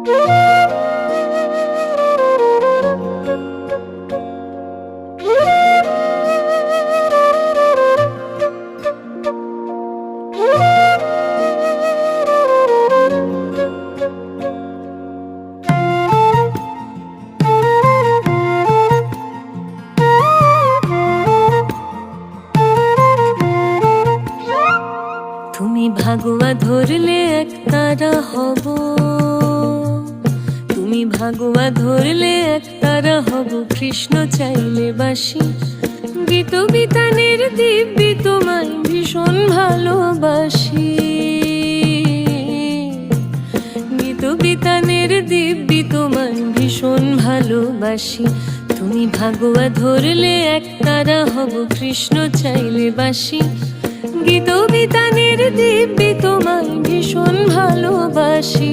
তুমি ভাগুয়া ধরলে একতারা হব, তুমি ভাগুয়া ধরলে একতারা হব। কৃষ্ণ চাইলে বাসি, গীত বিতানের দিব্যি তোমায় ভীষণ ভালোবাসি। গীত বিতানের দিব্যি তোমায় ভীষণ ভালোবাসি। তুমি ভাগুয়া ধরলে একতারা হব, কৃষ্ণ চাইলে বাসি। গীত বিতানের দিব্যি তোমায় ভীষণ ভালোবাসি।